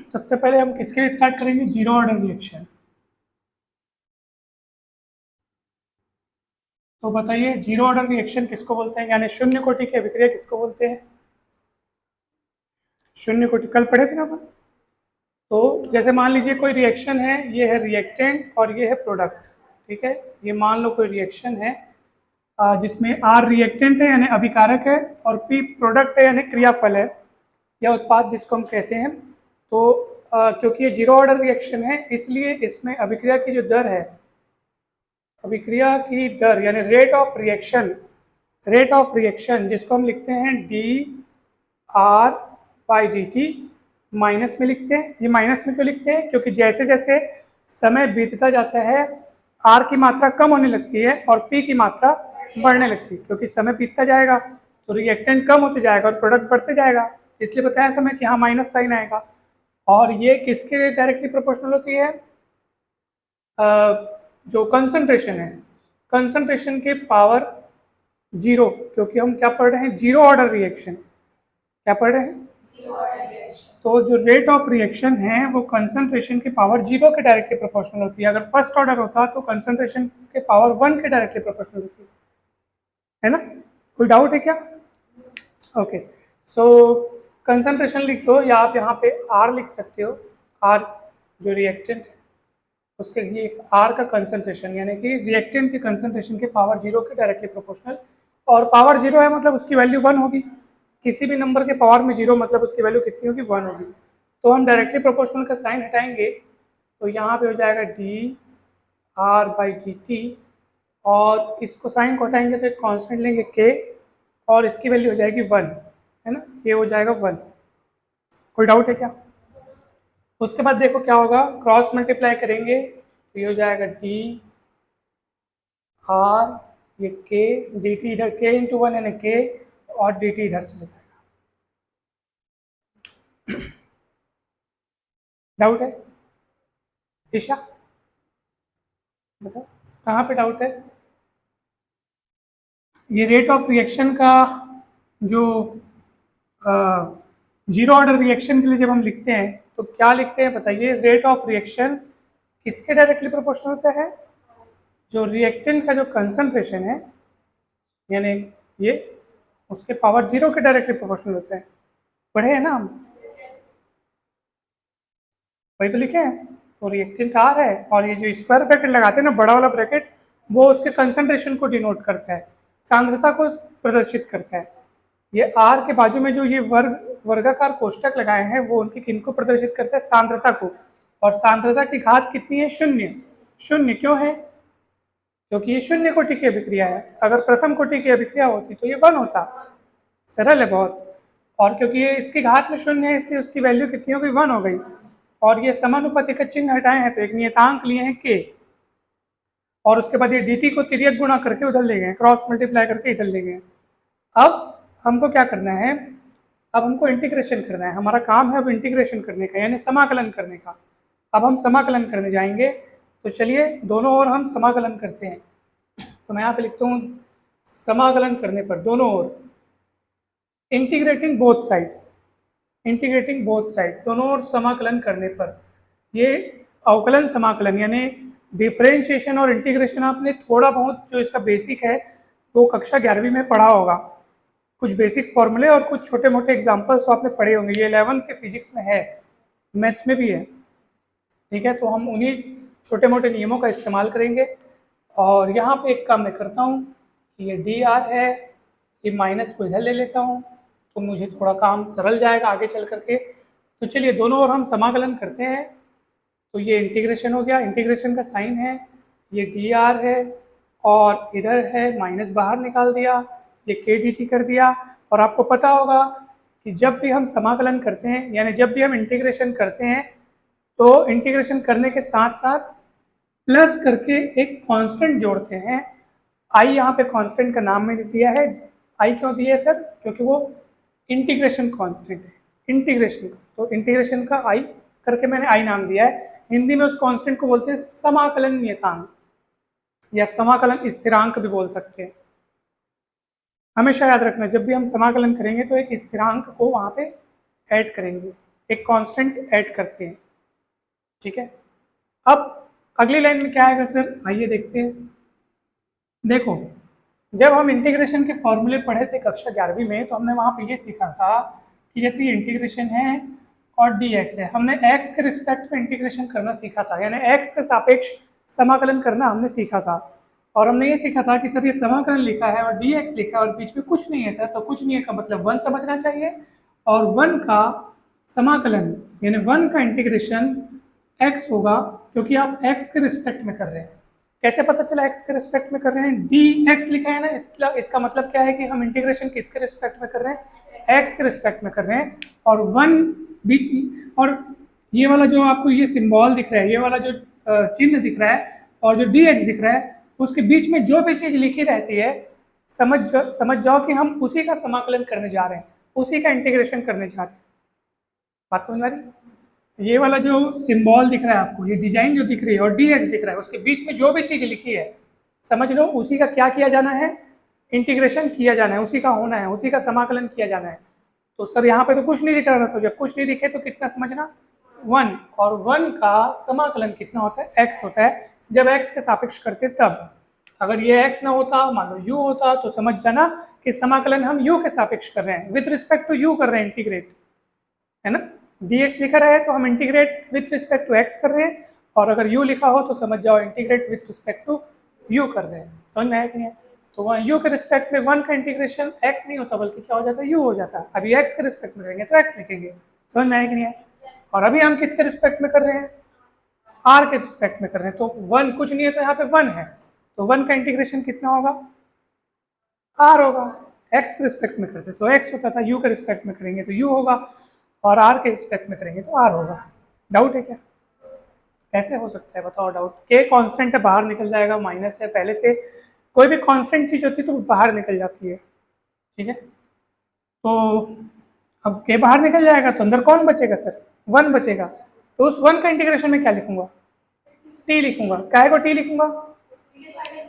सबसे पहले हम किसके लिए स्टार्ट करेंगे, जीरो ऑर्डर रिएक्शन। तो बताइए जीरो ऑर्डर रिएक्शन किसको बोलते हैं, यानी शून्य कोटि की अभिक्रिया किसको बोलते हैं। शून्य कोटि कल पढ़े थे ना अपन। तो जैसे मान लीजिए कोई रिएक्शन है, ये है रिएक्टेंट और ये है प्रोडक्ट, ठीक है। ये मान लो कोई रिएक्शन है जिसमें आर रिएक्टेंट है यानी अभिकारक है, और पी प्रोडक्ट है यानी क्रियाफल है या उत्पाद जिसको हम कहते हैं। तो क्योंकि ये जीरो ऑर्डर रिएक्शन है, इसलिए इसमें अभिक्रिया की जो दर है, अभिक्रिया की दर यानी रेट ऑफ रिएक्शन जिसको हम लिखते हैं D R by D T, minus में लिखते हैं। ये माइनस में क्यों लिखते हैं, क्योंकि जैसे जैसे समय बीतता जाता है आर की मात्रा कम होने लगती है और पी की मात्रा बढ़ने लगती है, क्योंकि समय बीतता जाएगा तो रिएक्टेंट कम होते जाएगा और प्रोडक्ट बढ़ते जाएगा। इसलिए बताया था मैं कि यहाँ माइनस साइन आएगा। और ये किसके डायरेक्टली प्रोपोर्शनल होती है, जो कंसंट्रेशन है, कंसंट्रेशन के पावर जीरो, क्योंकि हम क्या पढ़ रहे हैं, जीरो ऑर्डर रिएक्शन। क्या पढ़ रहे हैं, तो जो रेट ऑफ रिएक्शन है वो कंसंट्रेशन की पावर जीरो के डायरेक्टली प्रोपोर्शनल होती है। अगर फर्स्ट ऑर्डर होता तो कंसंट्रेशन के पावर वन के डायरेक्टली प्रोपोर्शनल होती है ना। कोई डाउट है क्या। ओके, सो कंसंट्रेशन लिख दो, या आप यहाँ पे आर लिख सकते हो। आर जो रिएक्टेंट है उसके लिए आर का कंसंट्रेशन यानी कि रिएक्टेंट के कंसंट्रेशन के पावर जीरो के डायरेक्टली प्रोपोर्शनल। और पावर जीरो है मतलब उसकी वैल्यू वन होगी, किसी भी नंबर के पावर में जीरो मतलब उसकी वैल्यू कितनी होगी, वन होगी। तो हम डायरेक्टली प्रोपोर्शनल का साइन हटाएंगे तो यहाँ पे हो जाएगा D R by D T, और इसको साइन को हटाएंगे तो एक कांस्टेंट लेंगे के, और इसकी वैल्यू हो जाएगी वन, है ना, ये हो जाएगा वन। कोई डाउट है क्या। उसके बाद देखो क्या होगा, क्रॉस मल्टीप्लाई करेंगे तो ये हो जाएगा डी आर, ये के डी टी इधर के इंटू वन यानी के, और डी टी इधर चले जाएगा। डाउट है ईशा, बताओ कहाँ पे डाउट है। ये रेट ऑफ रिएक्शन का जो जीरो ऑर्डर रिएक्शन के लिए जब हम लिखते हैं तो क्या लिखते हैं बताइए, रेट ऑफ रिएक्शन किसके डायरेक्टली प्रोपोर्शनल होता है, जो रिएक्टेंट का जो कंसंट्रेशन है यानी ये उसके पावर जीरो के डायरेक्टली प्रोपोर्शनल होता है। पढ़े हैं ना हम, वही तो लिखे हैं। तो रिएक्टेंट आर है और ये जो स्क्वायर ब्रैकेट लगाते हैं ना, बड़ा वाला ब्रैकेट, वो उसके कंसंट्रेशन को डिनोट करता है, सांद्रता को प्रदर्शित करता है। ये आर के बाजू में जो ये वर्गाकार कोष्टक लगाए हैं वो उनकी किनको प्रदर्शित करता है, सांद्रता को। और सांद्रता की घात कितनी है, शून्य। शून्य क्यों है, क्योंकि ये शून्य कोटि की अभिक्रिया है। अगर प्रथम कोटि की अभिक्रिया होती तो ये वन होता, सरल है बहुत। और क्योंकि ये इसकी घात में शून्य है इसलिए उसकी वैल्यू कितनी हो गई, वन हो गई। और ये समानुपाती का चिन्ह हटाए हैं तो एक नियतांक लिए हैं के, और उसके बाद ये dt को तिर्यक गुणा करके उधर ले गए, क्रॉस मल्टीप्लाई करके इधर ले गए। अब हमको क्या करना है, अब हमको इंटीग्रेशन करना है, हमारा काम है अब इंटीग्रेशन करने का यानी समाकलन करने का। अब हम समाकलन करने जाएंगे, तो चलिए दोनों ओर हम समाकलन करते हैं। तो मैं यहाँ पे लिखता हूँ समाकलन करने पर दोनों ओर, integrating both side, integrating both side, दोनों ओर समाकलन करने पर। ये अवकलन समाकलन यानी डिफरेंशिएशन और इंटीग्रेशन आपने थोड़ा बहुत जो इसका बेसिक है वो कक्षा 11वीं में पढ़ा होगा, कुछ बेसिक फॉर्मूले और कुछ छोटे मोटे एग्जांपल्स तो आपने पढ़े होंगे। ये 11th के फिजिक्स में है, मैथ्स में भी है, ठीक है। तो हम उन्हीं छोटे मोटे नियमों का इस्तेमाल करेंगे। और यहाँ पे एक काम मैं करता हूँ कि ये डी आर है, ये माइनस को इधर ले लेता हूँ तो मुझे थोड़ा काम सरल जाएगा आगे चल करके। तो चलिए दोनों ओर हम समाकलन करते हैं। तो ये इंटीग्रेशन हो गया, इंटीग्रेशन का साइन है, ये डी आर है और इधर है माइनस बाहर निकाल दिया, ये के डी टी कर दिया। और आपको पता होगा कि जब भी हम समाकलन करते हैं यानी जब भी हम इंटीग्रेशन करते हैं तो इंटीग्रेशन करने के साथ साथ प्लस करके एक कांस्टेंट जोड़ते हैं। आई यहाँ पे कांस्टेंट का नाम मैंने दिया है। आई क्यों दिया है सर, क्योंकि वो इंटीग्रेशन कांस्टेंट है, इंटीग्रेशन का। तो इंटीग्रेशन का आई करके मैंने आई नाम दिया है। हिंदी में उस कांस्टेंट को बोलते हैं समाकलन नियतांक या समाकलन स्थिरांक भी बोल सकते हैं। हमेशा याद रखना जब भी हम समाकलन करेंगे तो एक स्थिरांक को वहाँ पे ऐड करेंगे, एक कांस्टेंट ऐड करते हैं, ठीक है। अब अगली लाइन में क्या आएगा सर, आइए देखते हैं। देखो, जब हम इंटीग्रेशन के फॉर्मूले पढ़े थे कक्षा 11वीं में, तो हमने वहाँ पे ये सीखा था कि जैसे ये इंटीग्रेशन है और dx है, हमने x के रिस्पेक्ट में इंटीग्रेशन करना सीखा था, यानी x के सापेक्ष समाकलन करना हमने सीखा था। और हमने ये सीखा था कि सर ये समाकलन लिखा है और dx लिखा है और बीच में कुछ नहीं है सर, तो कुछ नहीं है का मतलब 1 समझना चाहिए, और 1 का समाकलन यानी 1 का इंटीग्रेशन x होगा, क्योंकि आप x के रिस्पेक्ट में कर रहे हैं। कैसे पता चला x के रिस्पेक्ट में कर रहे हैं, dx लिखा है ना, इसका मतलब क्या है कि हम इंटीग्रेशन किसके रिस्पेक्ट में कर रहे हैं, x के रिस्पेक्ट में कर रहे हैं। और 1 बी, और ये वाला जो आपको ये सिंबल दिख रहा है, ये वाला जो चिन्ह दिख रहा है और जो dx दिख रहा है, उसके बीच में जो भी चीज लिखी रहती है समझ जाओ कि हम उसी का समाकलन करने जा रहे हैं, उसी का इंटीग्रेशन करने जा रहे हैं। बात समझ आ रही है? ये वाला जो सिंबल दिख रहा है आपको, ये डिजाइन जो दिख रही है और dx दिख रहा है, उसके बीच में जो भी चीज लिखी है समझ लो उसी का क्या किया जाना है, इंटीग्रेशन किया जाना है, उसी का होना है, उसी का समाकलन किया जाना है। तो सर यहाँ पे तो कुछ नहीं दिख रहा था, तो जब कुछ नहीं दिखे तो कितना समझना, 1, और 1 का समाकलन कितना होता है, x होता है, जब x के सापेक्ष करते तब। अगर ये x ना होता, मान लो u होता, तो समझ जाना कि समाकलन हम u के सापेक्ष कर रहे हैं, विद रिस्पेक्ट टू u कर रहे हैं इंटीग्रेट, है ना। dx लिखा रहा है तो हम integrate with respect to x कर रहे हैं, और अगर u लिखा हो तो समझ जाओ integrate with respect to u कर रहे हैं। समझ में आया कि नहीं? तो वहाँ u के रिस्पेक्ट में 1 का इंटीग्रेशन x नहीं होता बल्कि क्या हो जाता है, u हो जाता है। अभी x के रिस्पेक्ट में करेंगे तो x लिखेंगे। समझ में आया कि नहीं? और अभी हम किसके रिस्पेक्ट में कर रहे हैं, r के रिस्पेक्ट में कर रहे हैं, तो 1 कुछ नहीं है तो यहाँ पे 1 है, तो 1 का इंटीग्रेशन कितना होगा, r होगा। x के रिस्पेक्ट में करते तो x होता था, u के रिस्पेक्ट में करेंगे तो u होगा, और r के रिस्पेक्ट में करेंगे तो r होगा। डाउट है क्या? कैसे हो सकता है बताओ डाउट? के कांस्टेंट है, बाहर निकल जाएगा, माइनस है, पहले से कोई भी कांस्टेंट चीज होती है तो बाहर निकल जाती है, ठीक है। तो अब के बाहर निकल जाएगा तो अंदर कौन बचेगा सर, 1 बचेगा। तो उस 1 का इंटीग्रेशन में क्या लिखूंगा, t लिखूंगा। काहे को t लिखूंगा,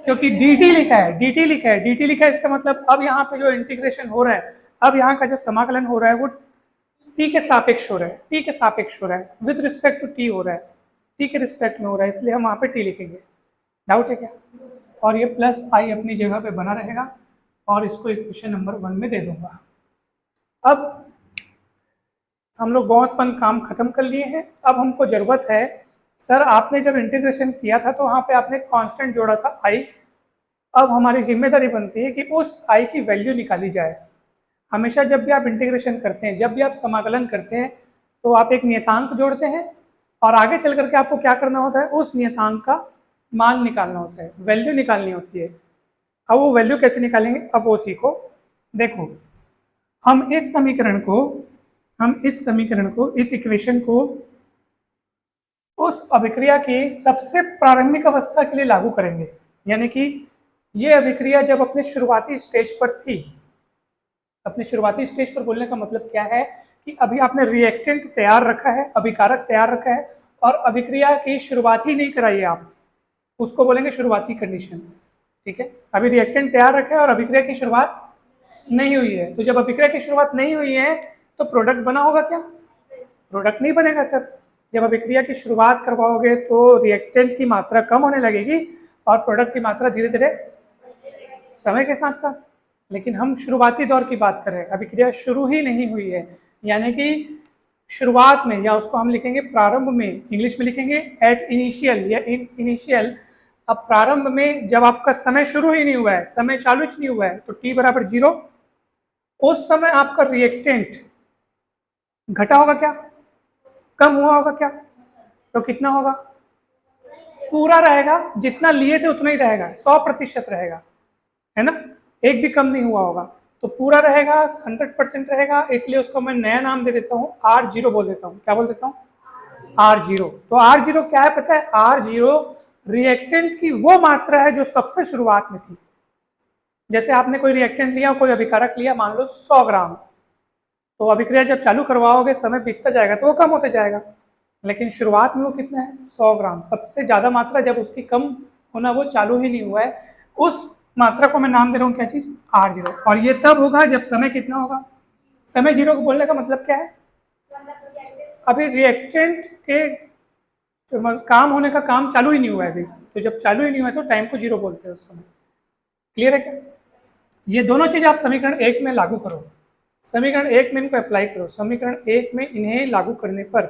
क्योंकि dt लिखा है, dt लिखा है, dt लिखा है, इसका मतलब अब यहाँ पे जो इंटीग्रेशन हो रहा है, अब यहाँ का जो समाकलन हो रहा है वो t के सापेक्ष हो रहा है, t के सापेक्ष हो रहा है, विद रिस्पेक्ट टू t हो रहा है, t के रिस्पेक्ट में हो रहा है, इसलिए हम वहाँ पे t लिखेंगे। डाउट है क्या? और ये प्लस i अपनी जगह पे बना रहेगा, और इसको इक्वेशन नंबर 1 में दे दूंगा। अब हम लोग बहुतपन काम खत्म कर लिए हैं। अब हमको जरूरत है, सर आपने जब इंटीग्रेशन किया था तो वहाँ पे आपने कांस्टेंट जोड़ा था i, अब हमारी जिम्मेदारी बनती है कि उस i की वैल्यू निकाली जाए। हमेशा जब भी आप इंटीग्रेशन करते हैं, जब भी आप समाकलन करते हैं, तो आप एक नियतांक जोड़ते हैं और आगे चल करके आपको क्या करना होता है, उस नियतांक का मान निकालना होता है, वैल्यू निकालनी होती है। अब वो वैल्यू कैसे निकालेंगे, अब वो सीखो। देखो, हम इस समीकरण को इस इक्वेशन को उस अभिक्रिया की सबसे प्रारंभिक अवस्था के लिए लागू करेंगे, यानी कि ये अभिक्रिया जब अपने शुरुआती स्टेज पर थी। अपने शुरुआती स्टेज पर बोलने का मतलब क्या है कि अभी आपने रिएक्टेंट तैयार रखा है, अभिकारक तैयार रखा है, और अभिक्रिया की शुरुआत ही नहीं कराई है आपने, उसको बोलेंगे शुरुआती कंडीशन, ठीक है। अभी रिएक्टेंट तैयार रखा है और अभिक्रिया की शुरुआत नहीं हुई है, तो जब अभिक्रिया की शुरुआत नहीं हुई है तो प्रोडक्ट बना होगा क्या, प्रोडक्ट नहीं बनेगा सर। जब अभिक्रिया की शुरुआत करवाओगे तो रिएक्टेंट की मात्रा कम होने लगेगी और प्रोडक्ट की मात्रा धीरे धीरे समय के साथ साथ। लेकिन हम शुरुआती दौर की बात कर रहे हैं, अभिक्रिया शुरू ही नहीं हुई है, यानी कि शुरुआत में, या उसको हम लिखेंगे प्रारंभ में, इंग्लिश में लिखेंगे एट इनिशियल या इन इनिशियल। अब प्रारंभ में जब आपका समय शुरू ही नहीं हुआ है, समय चालू ही नहीं हुआ है, तो t बराबर 0, उस समय आपका रिएक्टेंट घटा होगा क्या, कम हुआ होगा क्या, तो कितना होगा, पूरा रहेगा, जितना लिए थे उतना ही रहेगा, 100% रहेगा, है ना, एक भी कम नहीं हुआ होगा, तो पूरा रहेगा, 100% रहेगा। इसलिए उसको मैं नया नाम दे देता हूँ, R0 बोल देता हूँ। क्या बोल देता हूँ, R0। तो R0 क्या है पता है, R0 रिएक्टेंट की वो मात्रा है जो सबसे शुरुआत में थी। जैसे आपने कोई रिएक्टेंट लिया, कोई अभिकारक लिया, मान लो 100 ग्राम, तो अभिक्रिया जब चालू करवाओगे समय बीतता जाएगा तो वो कम होते जाएगा, लेकिन शुरुआत में वो कितना है, 100 ग्राम। सबसे ज़्यादा मात्रा जब उसकी कम होना, वो चालू ही नहीं हुआ है, उस मात्रा को मैं नाम दे रहा हूँ क्या चीज़, R0। और ये तब होगा जब समय कितना होगा, समय 0 को बोलने का मतलब क्या है, अभी रिएक्टेंट के काम होने का काम चालू ही नहीं हुआ है अभी, तो जब चालू ही नहीं हुआ तो टाइम को जीरो बोलते हैं उस समय। क्लियर है क्या? ये दोनों चीज आप समीकरण एक में लागू करो, समीकरण एक में इनको अप्लाई करो, समीकरण एक में इन्हें लागू करने पर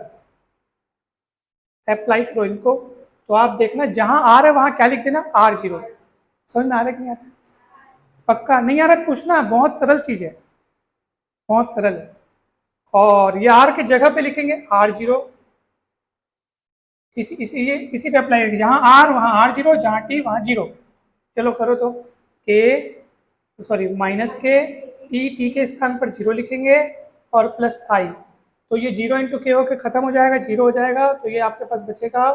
अप्लाई करो इनको, तो आप देखना जहां आर है वहां क्या लिख देना, R0। समझ में आ रहा है कि नहीं आ रहा है? पक्का नहीं आ रहा है पूछना, बहुत सरल चीज है, बहुत सरल है। और ये आर की जगह पे लिखेंगे R0, इसी पे अप्लाई करेंगे, जहां आर वहां R0, जहां टी वहां जीरो। चलो करो तो, के सॉरी माइनस के टी के स्थान पर जीरो लिखेंगे और प्लस आई, तो ये जीरो इंटू के होकर खत्म हो जाएगा, जीरो हो जाएगा, तो ये आपके पास बचेगा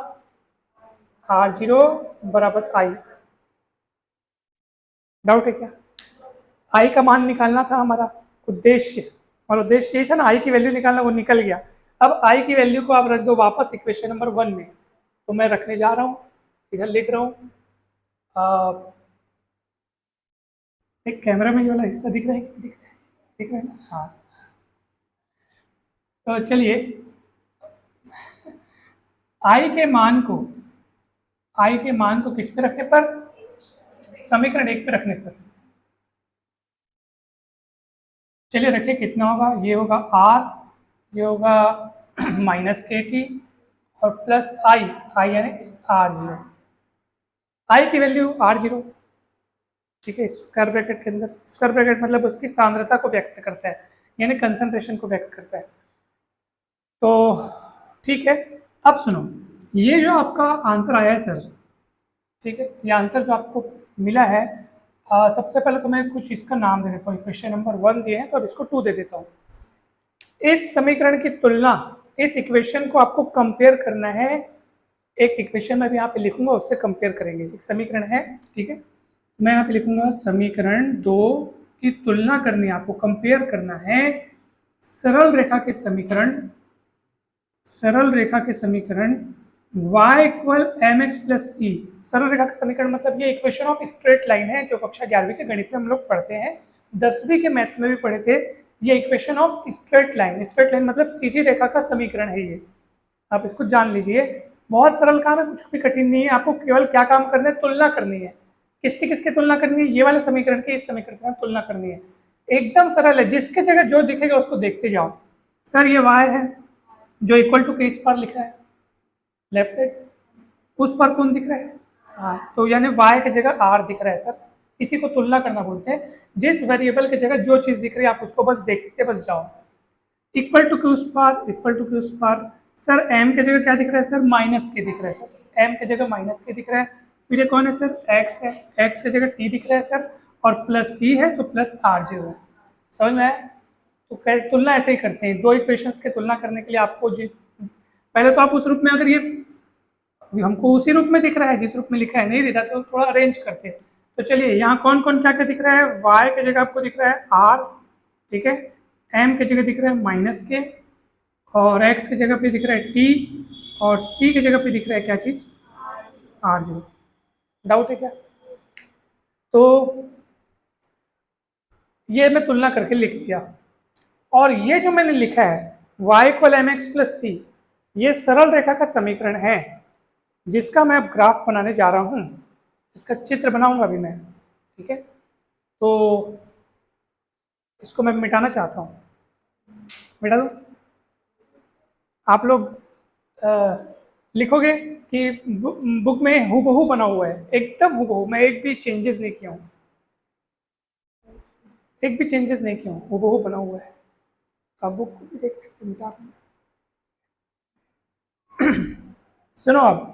R0 बराबर आई। डाउट है क्या? आई का मान निकालना था हमारा उद्देश्य, और उद्देश्य यही था ना, आई की वैल्यू निकालना, वो निकल गया। अब आई की वैल्यू को आप रख दो वापस इक्वेशन नंबर 1 में, तो मैं रखने जा रहा हूँ, इधर लिख रहा हूँ। एक कैमरा में ये वाला हिस्सा दिख रहा है, दिख रहा है ना? हाँ, तो चलिए आई के मान को, आई के मान को किस पे रखने पर, समीकरण एक पे रखने पर। चलिए रखिए, कितना होगा, ये होगा आर, ये होगा माइनस के टी और प्लस आई, आई यानी R0, आई की वैल्यू R0, ठीक है, स्क्वायर ब्रैकेट के अंदर, स्क्वायर ब्रैकेट मतलब उसकी सांद्रता को व्यक्त करता है, यानी कंसंट्रेशन को व्यक्त करता है। तो ठीक है, अब सुनो, ये जो आपका आंसर आया है सर, ठीक है, ये आंसर जो आपको मिला है, सबसे पहले तो मैं कुछ इसका नाम दे देता हूँ, क्वेश्चन नंबर 1 दिए हैं तो अब इसको 2 दे देता हूँ। इस समीकरण की तुलना, इस इक्वेशन को आपको कंपेयर करना है, एक इक्वेशन में भी यहाँ पे लिखूंगा, उससे कंपेयर करेंगे, एक समीकरण है, ठीक है, मैं यहाँ पे लिखूंगा समीकरण 2 की तुलना करनी है आपको, कंपेयर करना है सरल रेखा के समीकरण, सरल रेखा के समीकरण y equal M X plus C. सरल रेखा का समीकरण मतलब ये इक्वेशन ऑफ स्ट्रेट लाइन है, जो कक्षा 11वीं के गणित में हम लोग पढ़ते हैं, 10वीं के मैथ्स में भी पढ़े थे। ये equation of straight line, straight line मतलब सीधी रेखा का समीकरण है ये, आप इसको जान लीजिए। बहुत सरल काम है, कुछ भी कठिन नहीं है, आपको केवल क्या काम करना है, तुलना करनी है। किसकी किसकी तुलना करनी है, ये वाले समीकरण की इस समीकरण की तुलना करनी है, एकदम सरल है, जिसके जगह जो दिखेगा उसको देखते जाओ। सर ये y है जो इक्वल टू के इस पर लिखा है लेफ्ट साइड, उस पर कौन दिख रहा है, हाँ, तो यानी y की जगह r दिख रहा है सर, इसी को तुलना करना बोलते हैं। जिस वेरिएबल की जगह जो चीज दिख रही है आप उसको बस देखते बस जाओ। इक्वल टू के उस पार, इक्वल टू के उस पार, सर m की जगह क्या दिख रहा है सर, माइनस के दिख रहा है सर, m की जगह माइनस के दिख रहा है, फिर ये कौन है सर, x है, x की जगह t दिख रहा है सर, और प्लस c है तो प्लस r0 है। समझ में आया? तो तुलना ऐसे ही करते हैं, दो इक्वेशंस की तुलना करने के लिए आपको पहले तो आप उस रूप में, अगर ये हमको उसी रूप में दिख रहा है जिस रूप में लिखा है, नहीं दिखा तो थोड़ा अरेंज करते हैं। तो चलिए यहाँ कौन कौन क्या क्या दिख रहा है, y की जगह आपको दिख रहा है r, ठीक है, m की जगह दिख रहा है माइनस के, और x की जगह पे दिख रहा है t, और c की जगह पे दिख रहा है क्या चीज, R0। डाउट है क्या? तो ये मैं तुलना करके लिख लिया, और ये जो मैंने लिखा है y equal M X plus C, ये सरल रेखा का समीकरण है जिसका मैं अब ग्राफ बनाने जा रहा हूँ, इसका चित्र बनाऊंगा अभी मैं, ठीक है। तो इसको मैं मिटाना चाहता हूँ, मिटा दूँ? आप लोग लिखोगे कि बुक में हूबहू बना हुआ है, एकदम हूबहू, मैं एक भी चेंजेस नहीं किया हूँ, एक भी चेंजेस नहीं किया हूँ, हूबहू बना हुआ है। तो आप बुक को भी देख सकते हैं, मिटा सुनो अब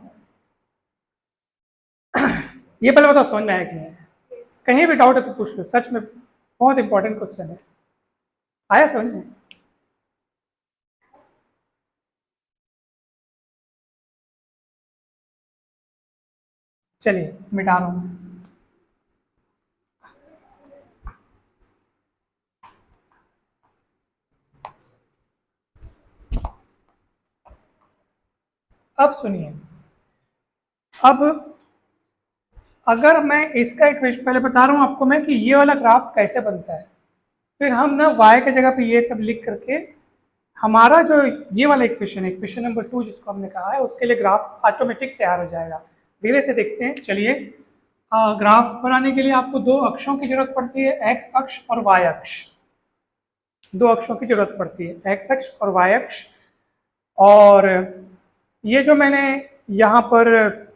ये पहले बताओ समझ में आया कि नहीं? कहीं भी डाउट है तो पूछ लो, सच में बहुत इंपॉर्टेंट क्वेश्चन है, आया समझ में? चलिए मिटा रहा हूँ। अब सुनिए, अब अगर मैं इसका इक्वेशन पहले बता रहा हूँ आपको मैं कि ये वाला ग्राफ कैसे बनता है, फिर हम ना y की जगह पे ये सब लिख करके हमारा जो ये वाला इक्वेशन है, इक्वेशन नंबर 2 जिसको हमने कहा है, उसके लिए ग्राफ ऑटोमेटिक तैयार हो जाएगा। धीरे से देखते हैं, चलिए। ग्राफ बनाने के लिए आपको दो अक्षों की जरूरत पड़ती है, एक्स अक्ष और वाई अक्ष। दो अक्षों की जरूरत पड़ती है, एक्स अक्ष और वाई अक्ष। और ये जो मैंने यहाँ पर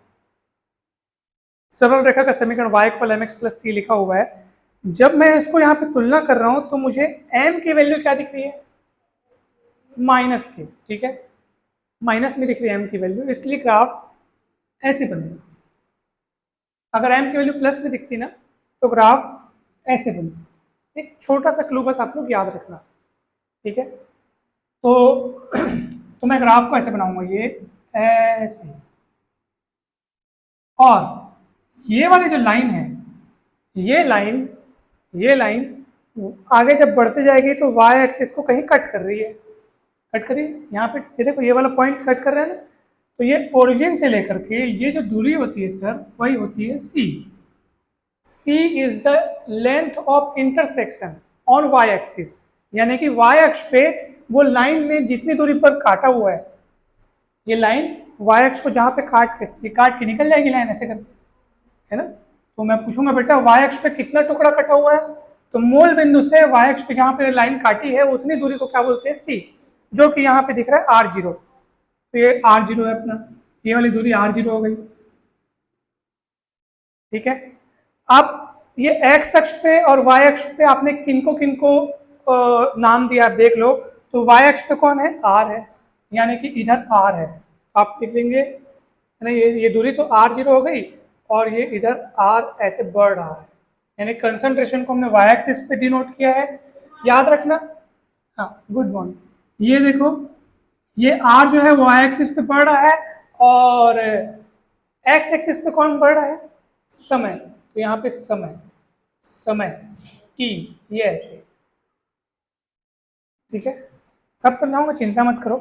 सरल रेखा का समीकरण y इक्वल mx प्लस सी लिखा हुआ है, जब मैं इसको यहाँ पे तुलना कर रहा हूँ तो मुझे m की वैल्यू क्या दिख रही है? माइनस की, ठीक है, माइनस में दिख रही है m की वैल्यू, इसलिए ग्राफ ऐसे बनेगा। अगर m की वैल्यू प्लस में दिखती ना तो ग्राफ ऐसे बनता। एक छोटा सा क्लू बस आप लोग याद रखना, ठीक है। तो मैं ग्राफ को ऐसे बनाऊंगा, ये ऐसे, और ये वाली जो लाइन है, ये लाइन आगे जब बढ़ते जाएगी तो y एक्सिस को कहीं कट कर रही है, कट करिए यहाँ पे, ये देखो ये वाला पॉइंट कट कर रहा है ना, तो ये ओरिजिन से लेकर के ये जो दूरी होती है सर, वही होती है c। c is the length of intersection on y axis, यानी कि y अक्ष पे वो लाइन ने जितनी दूरी पर काटा हुआ है, ये लाइन y अक्ष को जहाँ पे काट के निकल जाएगी लाइन ऐसे करके, है ना। तो मैं पूछूंगा बेटा y अक्ष पे कितना टुकड़ा कटा हुआ है, तो मूल बिंदु से y अक्ष पे जहाँ पे लाइन काटी है उतनी दूरी को क्या बोलते हैं? c, जो कि यहाँ पे दिख रहा है r0। तो ये r0 है अपना, ये वाली दूरी r0 हो गई, ठीक है। अब ये x अक्ष पे और y अक्ष पे आपने किनको नाम दिया, आप देख लो। तो y अक्ष पे कौन है? r है, यानी कि इधर r है, आप लिख लेंगे ना, ये दूरी तो r0 हो गई, और ये इधर r ऐसे बढ़ रहा है, यानी कंसंट्रेशन को हमने y एक्सिस पे डिनोट किया है, याद रखना। हाँ, गुड मॉर्निंग। ये देखो, ये r जो है वो y एक्सिस पे बढ़ रहा है, और x एक्सिस पे कौन बढ़ रहा है? समय। तो यहाँ पे समय t, ये ऐसे, ठीक है। सब समझाऊंगा, चिंता मत करो।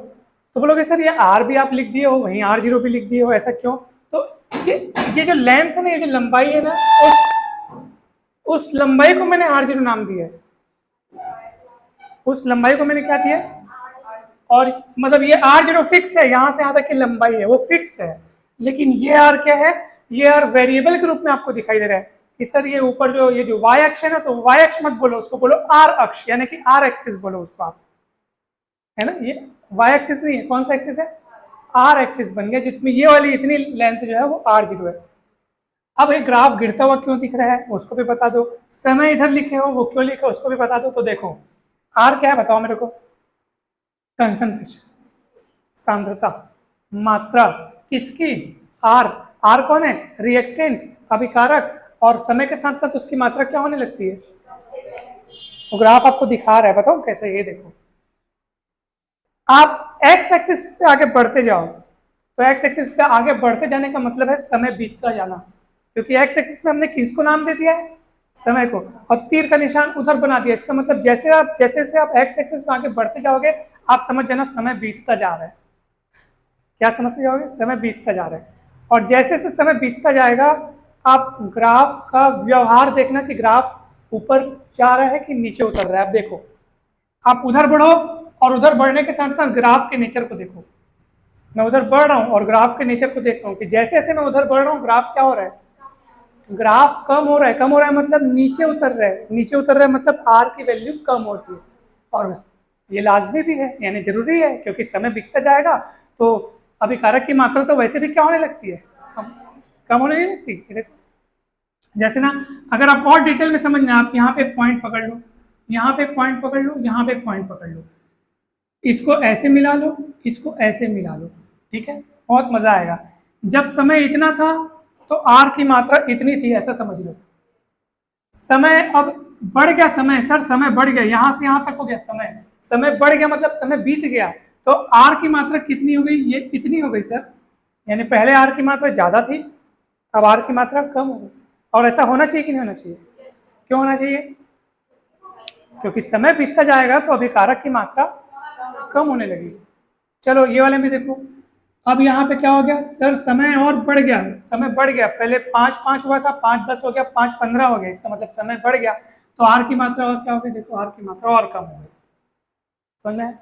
तो बोलोगे सर ये r भी आप लिख दिए हो, वहीं r0 भी लिख दिए हो, ऐसा क्यों? तो ये जो लेंथ है ना, ये जो लंबाई है ना, उस लंबाई को मैंने r0 नाम दिया है, उस लंबाई को मैंने क्या दिया है? और मतलब ये r0 फिक्स है, यहाँ से यहाँ तक की लंबाई है वो फिक्स है, लेकिन ये r क्या है? ये r वेरिएबल के रूप में आपको दिखाई दे रहा है कि सर ये ऊपर जो ये जो y अक्ष है ना, तो y अक्ष मत बोलो, उसको बोलो r अक्ष, यानी कि r एक्सिस बोलो उसको आप, है ना। ये y एक्सिस नहीं है, कौन सा एक्सिस है? r एक्सिस बन गया, जिसमें ये वाली इतनी लेंथ जो है वो r0 है। अब एक ग्राफ गिरता हुआ क्यों दिख रहा है उसको भी बता दो, समय इधर लिखे हो वो क्यों लिखे उसको भी बता दो। तो देखो r क्या है बताओ मेरे को? कंसंट्रेशन, सांद्रता, मात्रा, किसकी? r कौन है? रिएक्टेंट, अभिकारक, और समय के साथ साथ उसकी मात्रा क्या होने लगती है? वो ग्राफ आपको दिखा रहा है, बताओ कैसे। ये देखो, आप x एक्सिस पे आगे बढ़ते जाओ, तो x एक्सिस पे आगे बढ़ते जाने का मतलब है समय बीतता जाना, क्योंकि x एक्सिस में हमने किसको नाम दे दिया है? समय को, और तीर का निशान उधर बना दिया। इसका मतलब जैसे आप x एक्सिस में आगे बढ़ते जाओगे, आप समझ जाना समय बीतता जा रहा है। क्या समझते जाओगे? समय बीतता जा रहा है। और जैसे जैसे समय बीतता जाएगा, आप ग्राफ का व्यवहार देखना कि ग्राफ ऊपर जा रहा है कि नीचे उतर रहा है। आप देखो, आप उधर बढ़ो, और उधर बढ़ने के साथ साथ ग्राफ के नेचर को देखो। मैं उधर बढ़ रहा हूँ और ग्राफ के नेचर को देख रहा हूँ कि जैसे जैसे मैं उधर बढ़ रहा हूँ, ग्राफ क्या हो रहा है? ग्राफ कम हो रहा है। कम हो रहा है मतलब नीचे उतर रहा है, नीचे उतर रहा है मतलब r की वैल्यू कम होती है। और ये लाजमी भी है, यानी जरूरी है, क्योंकि समय बीतता जाएगा तो अभिकारक की मात्रा तो वैसे भी क्या होने लगती है? कम होने नहीं लगती। जैसे ना, अगर आप और डिटेल में समझना, आप यहाँ पे एक पॉइंट पकड़ लो, यहाँ पे एक पॉइंट पकड़ लो, यहाँ पे एक पॉइंट पकड़ लो, इसको ऐसे मिला लो, इसको ऐसे मिला लो, ठीक है, बहुत मजा आएगा। जब समय इतना था तो r की मात्रा इतनी थी, ऐसा समझ लो। समय अब बढ़ गया, समय सर समय बढ़ गया, यहाँ से यहाँ तक हो गया समय, समय बढ़ गया मतलब समय बीत गया, तो r की मात्रा कितनी हो गई? ये इतनी हो गई सर, यानी पहले r की मात्रा ज्यादा थी, अब r की मात्रा कम हो गई। और ऐसा होना चाहिए कि नहीं होना चाहिए? क्यों होना चाहिए? क्योंकि समय बीतता जाएगा तो अभिकारक की मात्रा कम होने लगेगी। चलो ये वाले में देखो, अब यहाँ पे क्या हो गया सर? समय और बढ़ गया, समय बढ़ गया, पहले 5 हुआ था, 5 हो गया, 5 हो गया, इसका मतलब समय बढ़ गया, तो r की मात्रा और क्या हो गई? देखो r की मात्रा और कम हो गई, समझ में?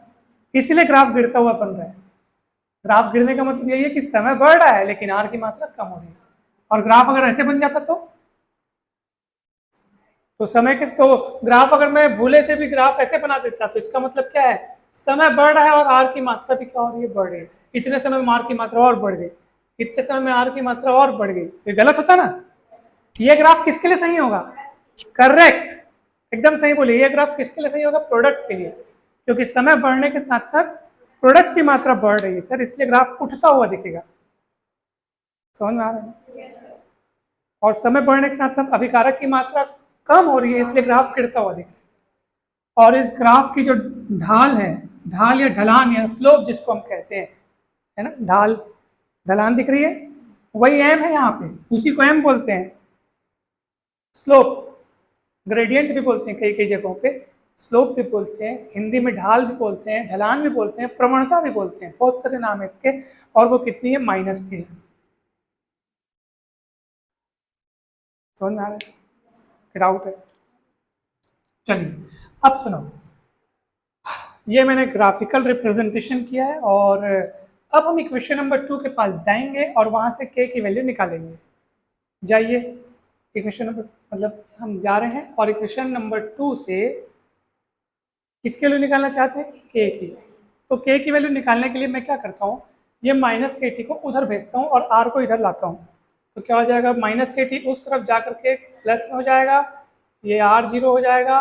इसलिए ग्राफ गिरता हुआ बन रहा है। ग्राफ गिरने का मतलब यही है कि समय बढ़ रहा है लेकिन आर की मात्रा कम हो रही है। और ग्राफ अगर ऐसे बन जाता तो समय के तो ग्राफ अगर मैं भूले से भी ग्राफ ऐसे बना देता तो इसका मतलब क्या है, समय बढ़ रहा है और आर की मात्रा भी क्या हो रही है, बढ़ रही है। इतने समय में आर की मात्रा और बढ़ गई, इतने समय में आर की मात्रा और बढ़ गई, ये गलत होता ना। ये ग्राफ किसके लिए सही होगा? करेक्ट, एकदम सही बोलिए। ये ग्राफ किसके लिए सही होगा? प्रोडक्ट के लिए, क्योंकि समय बढ़ने के साथ साथ प्रोडक्ट की मात्रा बढ़ रही है सर, इसलिए ग्राफ उठता हुआ दिखेगा। समझ में आ रहा है? और समय बढ़ने के साथ साथ अभिकारक की मात्रा कम हो रही है, इसलिए ग्राफ गिरता हुआ दिख रहा है। और इस ग्राफ की जो ढाल है, ढाल या ढलान या स्लोप जिसको हम कहते हैं, है ना, ढाल ढलान दिख रही है, वही एम है यहाँ पे, उसी को एम बोलते हैं। स्लोप ग्रेडियंट भी बोलते हैं कई कई जगहों पे, स्लोप भी बोलते हैं, हिंदी में ढाल भी बोलते हैं, ढलान भी बोलते हैं, प्रवणता भी बोलते हैं, बहुत सारे नाम है इसके। और वो कितनी है? माइनस के। समझ में आ रहा है? डाउट है? चलिए अब सुनो, ये मैंने ग्राफिकल रिप्रेजेंटेशन किया है और अब हम इक्वेशन नंबर 2 के पास जाएंगे और वहां से k की वैल्यू निकालेंगे। जाइए, इक्वेशन नंबर मतलब हम जा रहे हैं और इक्वेशन नंबर 2 से किसकी वैल्यू निकालना चाहते हैं? k की। तो k की वैल्यू निकालने के लिए मैं क्या करता हूँ, ये माइनस के टी को उधर भेजता हूँ और r को इधर लाता हूँ। तो क्या हो जाएगा, माइनस के टी उस तरफ जा करके प्लस में हो जाएगा, ये r जीरो हो जाएगा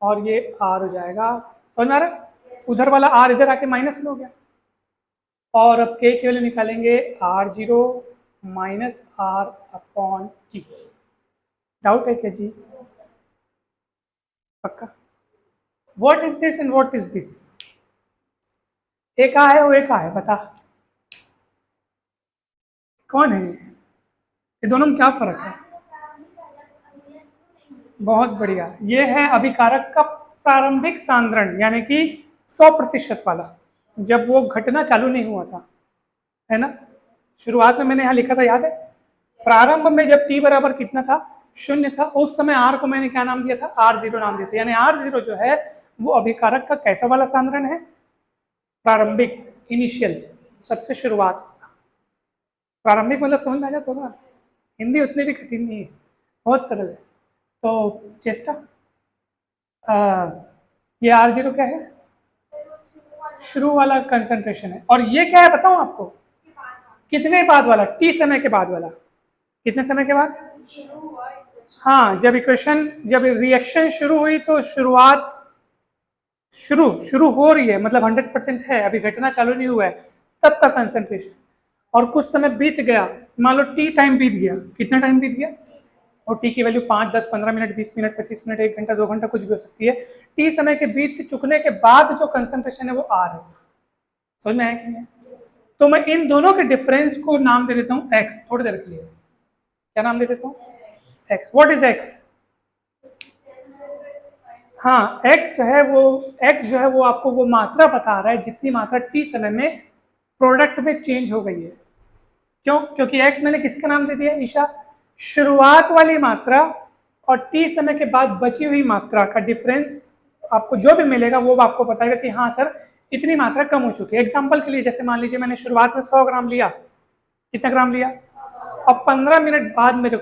और ये r हो जाएगा। समझ में आ रहा है? उधर वाला r इधर आके माइनस में हो गया। और अब k की वैल्यू निकालेंगे, r0 minus r upon T. Doubt है क्या जी? पक्का? What is this and what is this? एक आ है वो एक आ है, बता कौन है ये दोनों में क्या फर्क है? बहुत बढ़िया, ये है अभिकारक का प्रारंभिक सांद्रण, यानी कि 100% वाला, जब वो घटना चालू नहीं हुआ था, है ना। शुरुआत में मैंने यहाँ लिखा था, याद है? प्रारंभ में जब t बराबर कितना था, 0 था, उस समय r को मैंने क्या नाम दिया था? r0 नाम दिया था। यानी r0 जो है वो अभिकारक का कैसा वाला सांद्रण है? प्रारंभिक, इनिशियल, सबसे शुरुआत। प्रारंभिक मतलब समझ में आ जाता होगा, हिंदी उतनी भी कठिन नहीं है, बहुत सरल है। तो चेष्टा, ये r0 क्या है? शुरू वाला कंसंट्रेशन है। और ये क्या है बताऊं आपको? कितने बाद वाला? t समय के बाद वाला। कितने समय के बाद? हाँ, जब रिएक्शन शुरू हुई तो शुरुआत, शुरू शुरू हो रही है मतलब 100% है, अभी घटना चालू नहीं हुआ है, तब का कंसंट्रेशन। और कुछ समय बीत गया, मान लो टी टाइम बीत गया, कितना टाइम बीत गया, और टी की वैल्यू 5, 10, 15 मिनट, 20 मिनट, 25 मिनट, 1 घंटा, 2 घंटा, कुछ भी हो सकती है। टी समय के बीत चुकने के बाद जो कंसंट्रेशन है वो आर है। समझ में आया कि नहीं? तो मैं इन दोनों के डिफरेंस को नाम दे देता हूँ एक्स, थोड़ी देर के लिए। क्या नाम दे देता हूँ? एक्स। What is x? हाँ, एक्स जो है वो, एक्स जो है वो आपको वो मात्रा बता रहा है जितनी मात्रा टी समय में प्रोडक्ट में चेंज हो गई है। क्यों? क्योंकि एक्स मैंने किसका नाम दे दिया ईशा? शुरुआत वाली मात्रा और टी समय के बाद बची हुई मात्रा का डिफरेंस आपको जो भी मिलेगा वो आपको बताएगा कि हाँ सर इतनी मात्रा कम हो चुकी है। एग्जाम्पल के लिए जैसे मान लीजिए मैंने शुरुआत में 100 ग्राम लिया, कितना ग्राम लिया, अब 15 मिनट बाद मेरे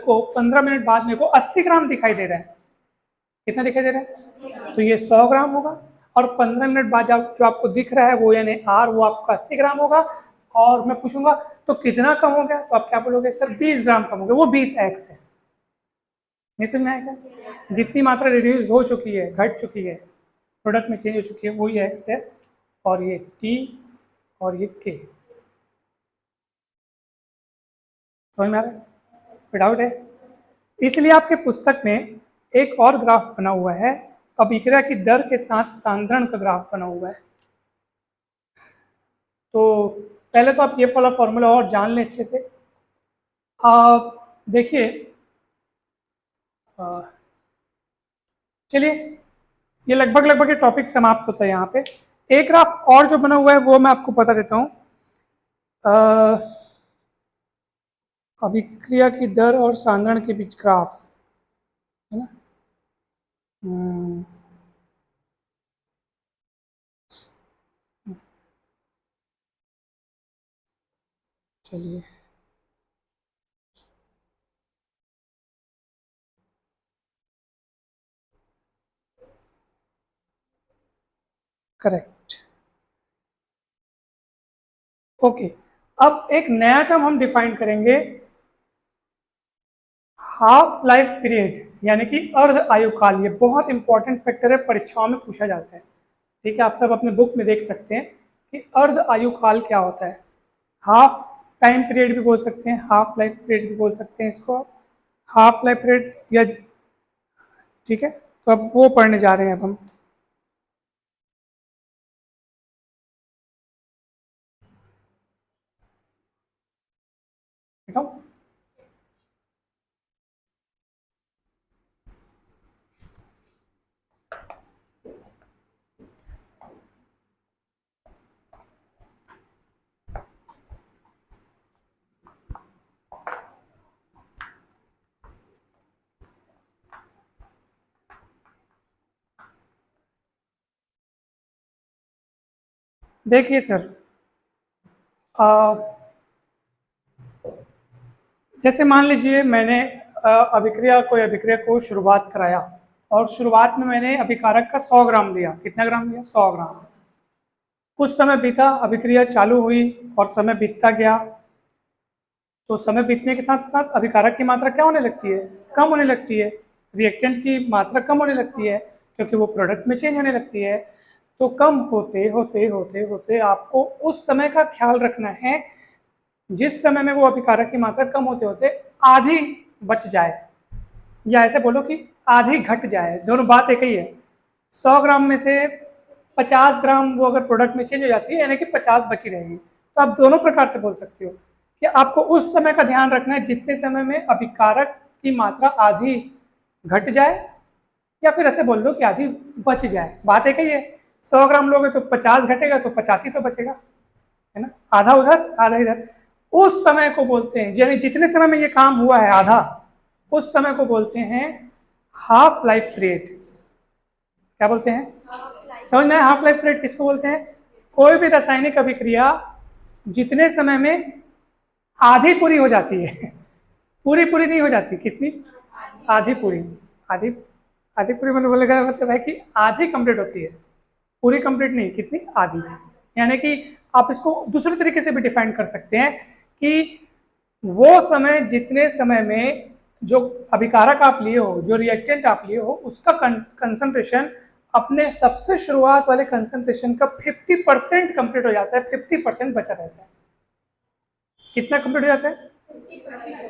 को 80 ग्राम दिखाई दे रहा है। कितना दिखाई दे रहा है? तो ये 100 ग्राम होगा। और 15 मिनट बाद जो आपको दिख रहा है वो यानी आर, वो आपका 80 ग्राम होगा। और मैं पूछूंगा तो कितना कम हो गया, तो आप क्या बोलोगे? सर 20 ग्राम कम हो गया, वो 20 एक्स है। नहीं समझ में आएगा? जितनी मात्रा रिड्यूस हो चुकी है, घट चुकी है, प्रोडक्ट में चेंज हो चुकी है, वो ये एक्स है। और ये टी और ये के। समझ में आ रहा है? कोई डाउट है? इसलिए आपके पुस्तक में एक और ग्राफ बना हुआ है, अभिक्रिया की दर के साथ सांद्रण का ग्राफ बना हुआ है। तो पहले तो आप ये वाला फॉर्मूला और जान लें अच्छे से। आप देखिए, चलिए ये लगभग ये टॉपिक समाप्त होता है यहाँ पे। एक ग्राफ और जो बना हुआ है वो मैं आपको बता देता हूँ। अभिक्रिया की दर और सांद्रण के बीच ग्राफ, है ना। चलिए, करेक्ट। ओके, अब एक नया टर्म हम डिफाइन करेंगे, हाफ लाइफ पीरियड, यानी कि अर्ध आयु काल। ये बहुत इंपॉर्टेंट फैक्टर है, परीक्षाओं में पूछा जाता है। ठीक है, आप सब अपने बुक में देख सकते हैं कि अर्ध आयु काल क्या होता है। हाफ टाइम पीरियड भी बोल सकते हैं, हाफ लाइफ पीरियड भी बोल सकते हैं इसको आप, हाफ लाइफ पीरियड या, ठीक है। तो अब वो पढ़ने जा रहे हैं अब हम। बताओ, देखिए सर, आ, जैसे मान लीजिए मैंने कोई अभिक्रिया को शुरुआत कराया, और शुरुआत में मैंने अभिकारक का 100 ग्राम लिया। कितना ग्राम लिया? 100 ग्राम। कुछ समय बीता, अभिक्रिया चालू हुई और समय बीतता गया, तो समय बीतने के साथ साथ अभिकारक की मात्रा क्या होने लगती है? कम होने लगती है। रिएक्टेंट की मात्रा कम होने लगती है, क्योंकि वो प्रोडक्ट में चेंज होने लगती है। तो कम होते होते होते होते आपको उस समय का ख्याल रखना है जिस समय में वो अभिकारक की मात्रा कम होते होते आधी बच जाए, या ऐसे बोलो कि आधी घट जाए। दोनों बात एक ही है। 100 ग्राम में से 50 ग्राम वो अगर प्रोडक्ट में चेंज हो जाती है, यानी कि 50 बची रहेगी। तो आप दोनों प्रकार से बोल सकते हो कि आपको उस समय का ध्यान रखना है जितने समय में अभिकारक की मात्रा आधी घट जाए, या फिर ऐसे बोल दो कि आधी बच जाए। बात एक ही है। 100 ग्राम लोगे तो 50 घटेगा, तो 85 ही तो बचेगा, है ना। आधा उधर आधा इधर। उस समय को बोलते हैं, यानी जितने समय में ये काम हुआ है आधा, उस समय को बोलते हैं हाफ लाइफ पीरियड। क्या बोलते हैं? समझ में? हाफ लाइफ पीरियड किसको बोलते हैं? कोई भी रासायनिक अभिक्रिया जितने समय में आधी पूरी हो जाती है, पूरी पूरी नहीं हो जाती, कितनी? आधी पूरी। आधी आधी पूरी मतलब बोलने का मतलब है कि आधी कंप्लीट होती है, पूरी कंप्लीट नहीं, कितनी? आधी। यानी कि आप इसको दूसरे तरीके से भी डिफाइन कर सकते हैं कि वो समय जितने समय में जो अभिकारक आप लिए हो, जो रिएक्टेंट आप लिए हो, उसका कंसंट्रेशन अपने सबसे शुरुआत वाले कंसंट्रेशन का 50% कंप्लीट हो जाता है, 50% बचा रहता है। कितना कंप्लीट हो जाता है?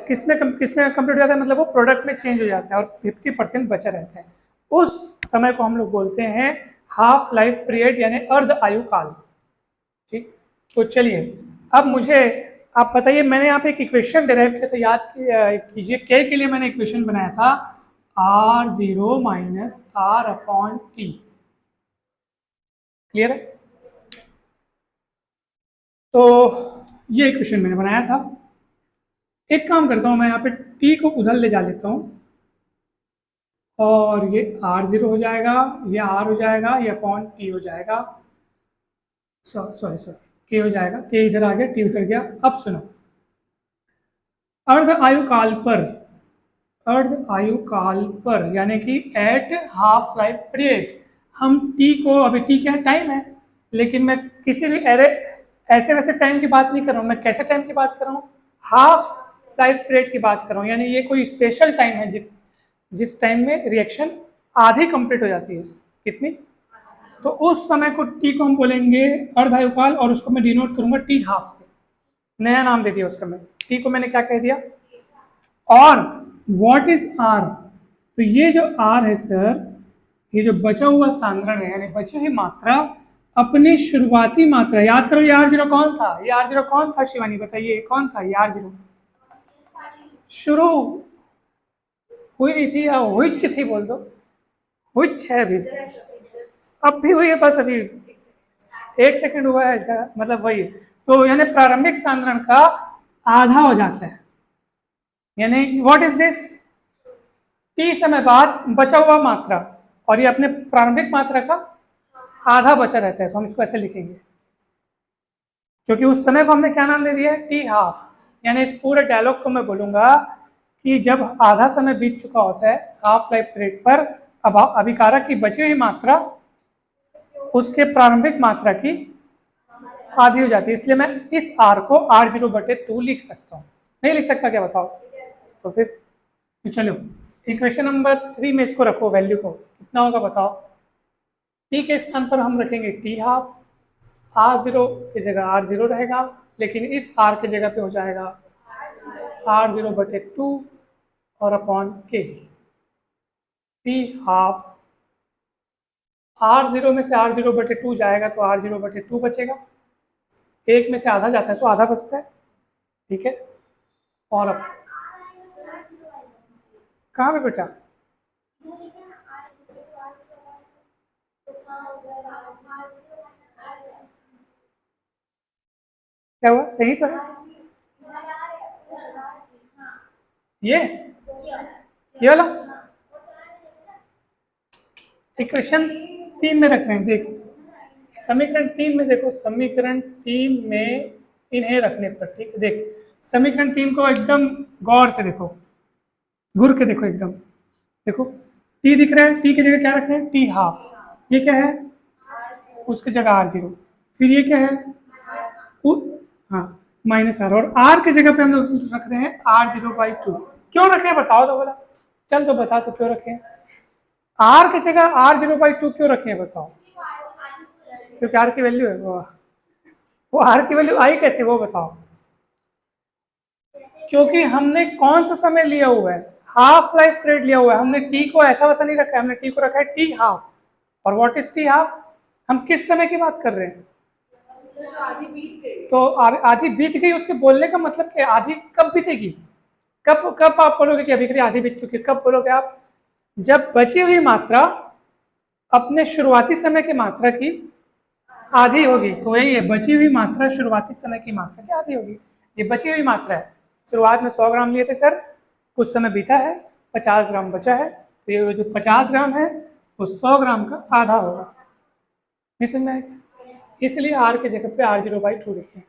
किसमें कंप्लीट हो जाता है? मतलब वो प्रोडक्ट में चेंज हो जाता है और 50% बचा रहता है। उस समय को हम लोग बोलते हैं हाफ लाइफ पीरियड, यानी अर्ध आयु काल। ठीक, तो चलिए अब मुझे आप बताइए, मैंने यहाँ पे एक इक्वेशन डिराइव किया था, याद कीजिए। के लिए मैंने इक्वेशन बनाया था R0 minus R upon T. Clear है? तो ये इक्वेशन मैंने बनाया था। एक काम करता हूँ, मैं यहाँ पे टी को उधर ले जा लेता हूँ, और ये R0 हो जाएगा, ये R हो जाएगा, ये अपॉन टी हो जाएगा। सॉरी के हो जाएगा, के इधर आ गया, टी उधर गया। अब सुनो, अर्ध आयु काल पर, अर्ध आयु काल पर यानी कि एट हाफ लाइफ पीरियड, हम टी को, अभी टी क्या है? टाइम है। लेकिन मैं किसी भी ऐसे वैसे टाइम की बात नहीं कर रहा हूँ, मैं कैसे टाइम की बात कर रहा हूँ? हाफ लाइफ पीरियड की बात कर रहा हूँ। यानी ये कोई स्पेशल टाइम है जिस टाइम में रिएक्शन आधी कंप्लीट हो जाती है। कितनी? तो उस समय को टी को हम बोलेंगे अर्ध आयु काल, और उसको मैं डिनोट करूंगा टी हाफ से। नया नाम दे दिया उसका मैं, टी को मैंने क्या कह दिया? और व्हाट इज आर? तो ये जो आर है सर, ये जो बचा हुआ सांद्रण है, यानी बची हुई मात्रा, अपनी शुरुआती मात्रा, याद करो ये R0 कौन था? ये R0 कौन था शिवानी, बताइए कौन था ये R0? शुरू हुई नहीं थी, या हुई थी बोल दो। हुई है अभी, अब भी हुई है, बस अभी 1 सेकंड हुआ है, मतलब वही। तो यानी प्रारंभिक सांद्रण का आधा हो जाता है। यानी व्हाट इज दिस? टी समय बाद बचा हुआ मात्रा, और ये अपने प्रारंभिक मात्रा का आधा बचा रहता है। तो हम इसको ऐसे लिखेंगे, क्योंकि उस समय को हमने क्या नाम दे दिया है? T half. यानी इस पूरे डायलॉग को मैं बोलूँगा कि जब आधा समय बीत चुका होता है हाफ लाइफ पीरियड पर, अब अभिकारक की बची हुई मात्रा उसके प्रारंभिक मात्रा की आधी हो जाती है। इसलिए मैं इस आर को R0/2 लिख सकता हूँ। नहीं लिख सकता क्या बताओ? तो फिर तो चलो इक्वेशन नंबर 3 में इसको रखो, वैल्यू को कितना होगा बताओ? टी के स्थान पर हम रखेंगे टी हाफ, R0 की जगह R0 रहेगा, लेकिन इस R की जगह पे हो जाएगा R0/2 और अपॉन के टी हाफ। R0 में से R0/2 जाएगा तो R0/2 बचेगा, एक में से आधा जाता है तो आधा बचता है, ठीक है। और अब कहाँ पे बेटा? क्या हुआ? सही तो है ये वाला इक्वेशन 3 में रख रहे हैं। देख समीकरण 3 में देखो, समीकरण 3 में इन्हें रखने पर, ठीक है। देख समीकरण 3 को एकदम गौर से देखो, घूर के देखो एकदम, देखो टी दिख रहा है, टी की जगह क्या रख रहे हैं? T half. ये क्या है? उसकी जगह R0। फिर ये क्या है? हाँ -R, और R की जगह पे हम लोग रख रहे हैं R0/2। क्यों रखे हैं बताओ तो बोला, चल तो बता तो क्यों रखे हैं? R की जगह R0/2 क्यों रखे हैं बताओ? क्योंकि R की वैल्यू है वो R की वैल्यू आई कैसे वो बताओ? क्योंकि हमने कौन सा समय लिया हुआ है? हाफ लाइफ पीरियड लिया हुआ है। हमने टी को ऐसा वैसा नहीं रखा है, हमने टी को रखा है टी हाफ। और व्हाट इज टी हाफ? हम किस समय की बात कर रहे हैं? आधी बीत गई। तो आधी बीत गई, उसके बोलने का मतलब कि आधी कब बीतेगी? कब कब आप बोलोगे कि अभिक्रिया आधी बीत चुकी है? कब बोलोगे आप? जब बची हुई मात्रा अपने शुरुआती समय की मात्रा की आधी होगी। तो यही है, बची हुई मात्रा शुरुआती समय की मात्रा की आधी होगी। ये बची हुई मात्रा है। शुरुआत में 100 ग्राम लिए थे सर, कुछ समय बीता है, 50 ग्राम बचा है, तो ये जो 50 ग्राम है वो 100 ग्राम का आधा होगा। नहीं समझ में आएगा? इसलिए R के जगह पे R0/2 लिखें।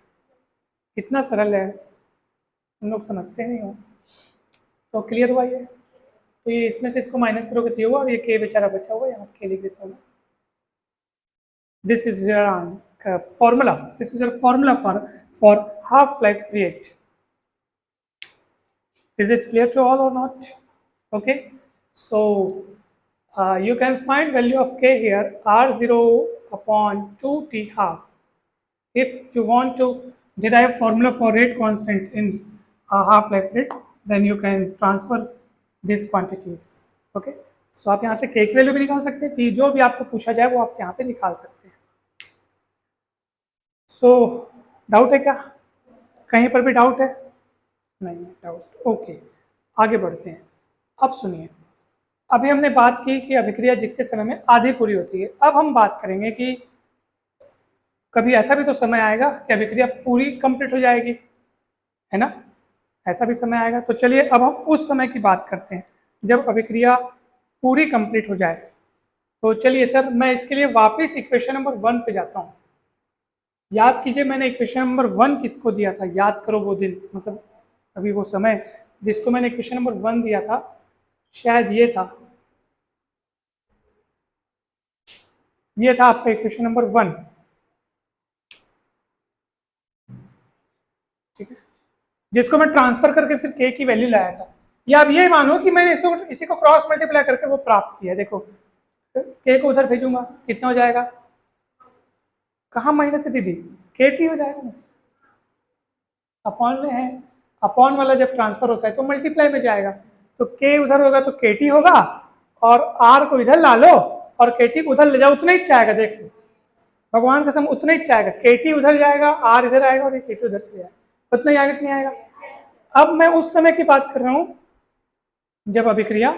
कितना सरल है, हम लोग समझते नहीं हो। तो क्लियर हुआ ये? तो ये इसमें से इसको माइनस करोगे तो ये हुआ, और ये के बेचारा बचा हुआ, यहाँ के लिख देता हूँ। This is your formula. This is your formula for half-life period. Is it clear to all or not? Okay. So you can find value of k here R0/2 T half. If you want to derive formula for rate constant in half-life period, then you can transfer these quantities. Okay. So आप यहाँ से k की value भी निकाल सकते हैं, t जो भी आपको पूछा जाए वो आप यहाँ पे निकाल सकते हैं। सो डाउट है क्या? कहीं पर भी डाउट है? नहीं है डाउट। ओके आगे बढ़ते हैं। अब सुनिए, अभी हमने बात की कि अभिक्रिया जितने समय में आधी पूरी होती है। अब हम बात करेंगे कि कभी ऐसा भी तो समय आएगा कि अभिक्रिया पूरी कंप्लीट हो जाएगी, है ना? ऐसा भी समय आएगा। तो चलिए अब हम उस समय की बात करते हैं जब अभिक्रिया पूरी कंप्लीट हो जाए। तो चलिए सर, मैं इसके लिए वापस इक्वेशन नंबर 1 पे जाता हूँ। याद कीजिए मैंने इक्वेशन नंबर 1 किसको दिया था, याद करो वो दिन, मतलब अभी वो समय जिसको मैंने इक्वेशन नंबर 1 दिया था, शायद ये था आपका इक्वेशन नंबर 1, ठीक है, जिसको मैं ट्रांसफर करके फिर के की वैल्यू लाया था। या अब ये मानो कि मैंने इसी को क्रॉस मल्टीप्लाई करके वो प्राप्त किया। देखो के को उधर भेजूंगा, कितना हो जाएगा? कहाँ माइनस है दीदी? के टी हो जाएगा ना, अपॉन में है। अपॉन वाला जब ट्रांसफर होता है तो मल्टीप्लाई में जाएगा, तो के उधर होगा तो के टी होगा, और आर को इधर ला लो और के टी को उधर ले जाओ, उतना ही चाहेगा। देखो भगवान कसम उतना ही चाहेगा, के टी उधर जाएगा, आर इधर आएगा और के टी उधर चले जाएगा, उतना ही आएगा कि नहीं आएगा? अब मैं उस समय की बात कर रहा हूँ जब अभिक्रिया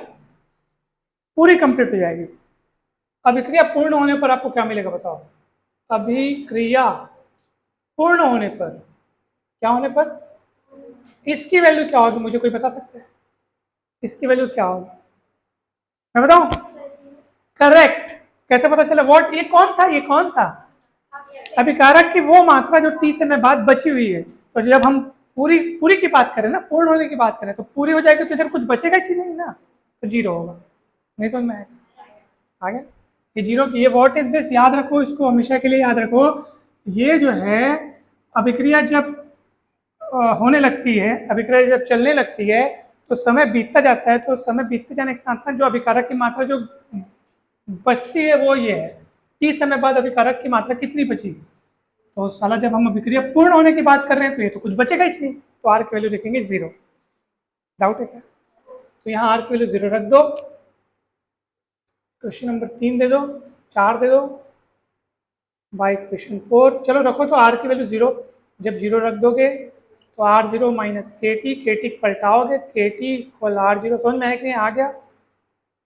पूरी कंप्लीट हो जाएगी। अभिक्रिया पूर्ण होने पर आपको क्या मिलेगा बताओ? अभिक्रिया पूर्ण होने पर, क्या होने पर? इसकी वैल्यू क्या होगी, मुझे कोई बता सकता है? इसकी वैल्यू क्या होगी, मैं बताऊं? करेक्ट। कैसे पता चला? व्हाट, ये कौन था? ये कौन था? अभिकारक की वो मात्रा जो टी से में बाद बची हुई है। तो जब हम पूरी पूरी की बात करें ना, पूर्ण होने की बात करें तो पूरी हो जाएगी तो इधर कुछ बचेगा ही नहीं ना, तो जीरो होगा। नहीं समझ में आएगा? आ गया? ये जीरो, ये व्हाट इज दिस याद रखो, इसको हमेशा के लिए याद रखो। ये जो है अभिक्रिया जब होने लगती है, अभिक्रिया जब चलने लगती है तो समय बीतता जाता है, तो समय बीतते जाने के साथ साथ जो अभिकारक की मात्रा जो बचती है वो ये है, टी समय बाद अभिकारक की मात्रा कितनी बची। तो साला जब हम अभिक्रिया पूर्ण होने की बात कर रहे हैं तो ये तो कुछ बचेगा ही नहीं, तो आर की वैल्यू लिखेंगे 0। डाउट है क्या? तो यहाँ आर की वैल्यू 0 रख दो। क्वेश्चन नंबर 3 दे दो, 4 दे दो, बाई क्वेश्चन 4 चलो रखो। तो आर की वैल्यू 0, जब 0 रख दोगे तो आर 0 माइनस के टी पलटाओगे, के टी इक्वल आर 0, समझ में आया कि नहीं? आ गया।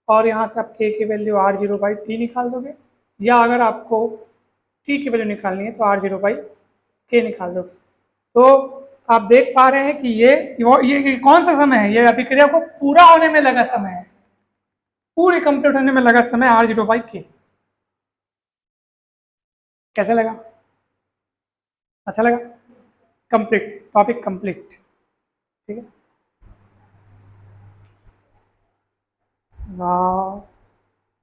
और यहाँ से आप के की वैल्यू आर 0 बाई टी निकाल दोगे, या अगर आपको टी की वैल्यू निकालनी है तो आर 0 बाई के निकाल दोगे। तो आप देख पा रहे हैं कि ये कौन सा समय है, ये अभिक्रिया को पूरा होने में लगा समय है, पूरी कंप्लीट होने में लगा समय आर 0 बाई के। कैसे लगा? अच्छा लगा? Complete, topic complete. ठीक है, वाह।